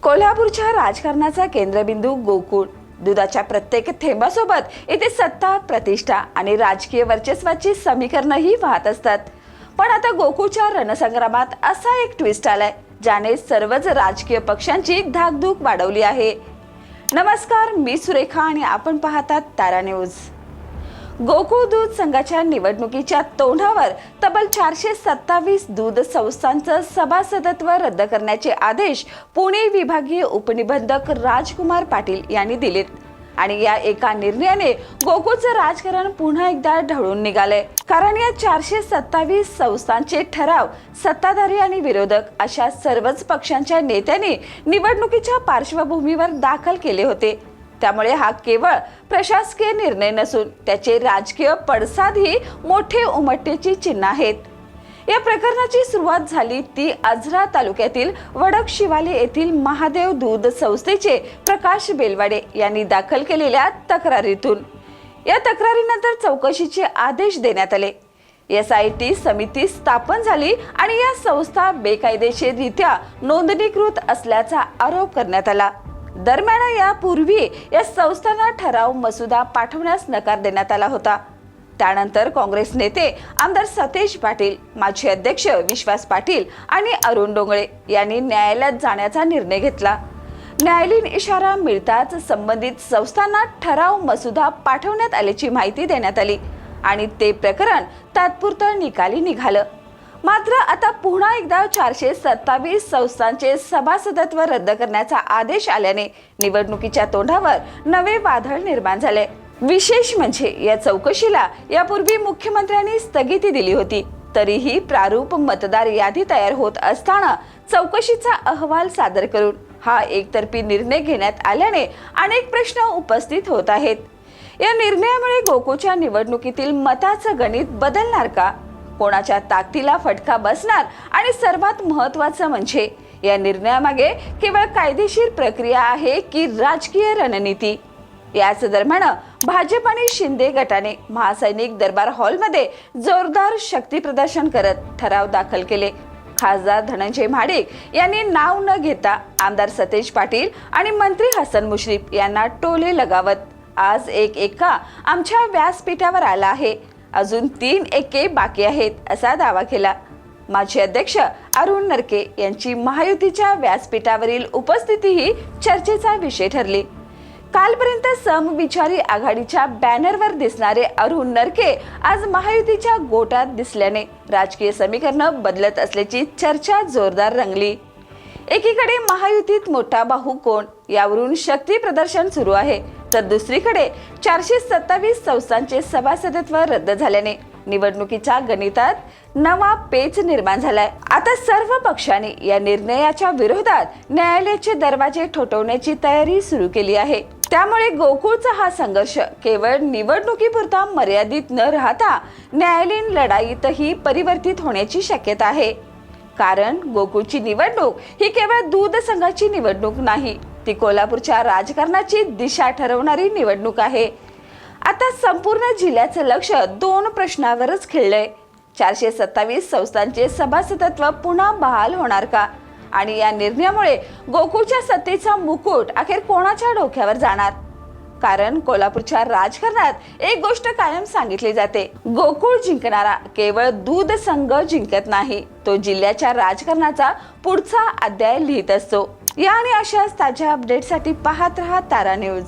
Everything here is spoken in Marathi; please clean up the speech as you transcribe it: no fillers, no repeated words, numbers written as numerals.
कोल्हापूरच्या राजकारणाचा केंद्रबिंदू गोकुळ. दुधाच्या प्रत्येक थेंबासोबत येथे सत्ता, प्रतिष्ठा आणि राजकीय वर्चस्वाची समीकरणंही वाहत असतात. पण आता गोकुळच्या रणसंग्रामात असा एक ट्विस्ट आलाय ज्याने सर्वच राजकीय पक्षांची धाकधूक वाढवली आहे. नमस्कार, मी सुरेखा आणि आपण पाहतात तारा न्यूज. गोकुळ दूध संघाच्या निवडणुकीच्या तोंडावर तब्बल 427 दूध संस्थांचं सभासदत्व रद्द करण्याचे आदेश पुणे विभागीय उपनिबंधक राजकुमार पाटील यांनी दिलेत. आणि या एका निर्णयाने गोकुळचं राजकारण पुन्हा एकदा ढवळून निघालंय. कारण या 427 संस्थांचे ठराव सत्ताधारी आणि विरोधक अशा सर्वच पक्षांच्या नेत्यांनी निवडणुकीच्या पार्श्वभूमीवर दाखल केले होते. त्यामुळे हा केवळ प्रशासकीय निर्णय नसून त्याचे राजकीय पडसादही मोठे उमटण्याची चिन्ह आहेत. या प्रकरणाची सुरुवात झाली ती आजरा तालुक्यातील वडक शिवाले येथील महादेव दूध संस्थेचे प्रकाश बेलवाडे यांनी दाखल केलेल्या तक्रारीतून. या तक्रारीनंतर चौकशीचे आदेश देण्यात आले. SIT समिती स्थापन झाली आणि या संस्था बेकायदेशीररित्या नोंदणीकृत असल्याचा आरोप करण्यात आला. दरम्यान यापूर्वी या संस्थांना ठराव मसुदा पाठवण्यास नकार देण्यात आला होता. त्यानंतर काँग्रेस नेते आमदार सतेज पाटील, माजी अध्यक्ष विश्वास पाटील आणि अरुण डोंगळे यांनी न्यायालयात जाण्याचा निर्णय घेतला. न्यायालयीन इशारा मिळताच संबंधित संस्थांना ठराव मसुदा पाठवण्यात आल्याची माहिती देण्यात आली आणि ते प्रकरण तात्पुरतं निकाली निघालं. मात्र आता पुन्हा एकदा 427 संस्थांचे सभासदत्व रद्द करण्याचा आदेश आल्याने निवडणुकीच्या तोंडावर नवे वादळ निर्माण झाले. विशेष म्हणजे या चौकशीला यापूर्वी मुख्यमंत्र्यांनी स्थगिती दिली होती. तरीही प्रारूप मतदार यादी तयार होत असताना चौकशीचा अहवाल सादर करून हा एकतर्फी निर्णय घेण्यात आल्याने अनेक प्रश्न उपस्थित होत आहेत. या निर्णयामुळे गोकुळच्या निवडणुकीतील मताचं गणित बदलणार का? कोणाच्या ताकदीला फटका बसणार? आणि सर्वात महत्त्वाचं म्हणजे या निर्णयामागे केवळ कायदेशीर प्रक्रिया आहे की राजकीय रणनीती? याच दरम्यान भाजप आणि शिंदे गटाने महासैनिक दरबार हॉलमध्ये जोरदार शक्ती प्रदर्शन करत ठराव दाखल केले. खासदार धनंजय महाडिक यांनी नाव न घेता आमदार सतेज पाटील आणि मंत्री हसन मुश्रीफ यांना टोले लगावत आज एक एका आमच्या व्यासपीठावर आला आहे, अजून 3 एके बाकी आहेत असा दावा केला. माजी अध्यक्ष अरुण नरके यांची महायुतीच्या व्यासपीठावरील उपस्थितीही चर्चेचा विषय ठरली. कालपर्यंत समविचारी आघाडीच्या बॅनरवर दिसणारे अरुण नरके आज महायुतीच्या गोटात दिसल्याने राजकीय समीकरण बदलत असल्याची चर्चा जोरदार रंगली. एकीकडे महायुतीत मोठा बाहू कोण यावरून शक्ती प्रदर्शन सुरू आहे, तर दुसरीकडे 427 संस्थांचे सभासदत्व रद्द झाल्याने निवडणुकीच्या गणितात नवा पेच निर्माण झालाय. आता सर्व पक्षांनी या निर्णयाच्या विरोधात न्यायालयाचे दरवाजे ठोठावण्याची तयारी सुरू केली आहे. त्यामुळे गोकुळचा हा संघर्ष केवळ निवडणुकीपुरता मर्यादित न राहता न्यायालयीन लढाईतही परिवर्तित होण्याची शक्यता आहे. कारण गोकुळची निवडणूक ही केवळ दूध संघाची निवडणूक नाही, ती कोल्हापूरच्या राजकारणाची दिशा ठरवणारी निवडणूक आहे. आता संपूर्ण जिल्ह्याचं लक्ष 2 प्रश्नावरच खिळलंय. 427 संस्थांचे सभासदत्व पुन्हा बहाल होणार का? आणि या निर्णयामुळे गोकुळच्या सत्तेचा मुकुट अखेर कोणाच्या डोक्यावर जाणार? कारण कोल्हापूरच्या राजकारणात एक गोष्ट कायम सांगितली जाते, गोकुळ जिंकणारा केवळ दूध संघ जिंकत नाही, तो जिल्ह्याच्या राजकारणाचा पुढचा अध्याय लिहित असतो. या आणि अशाच ताज्या अपडेटसाठी पाहत रहा तारा न्यूज.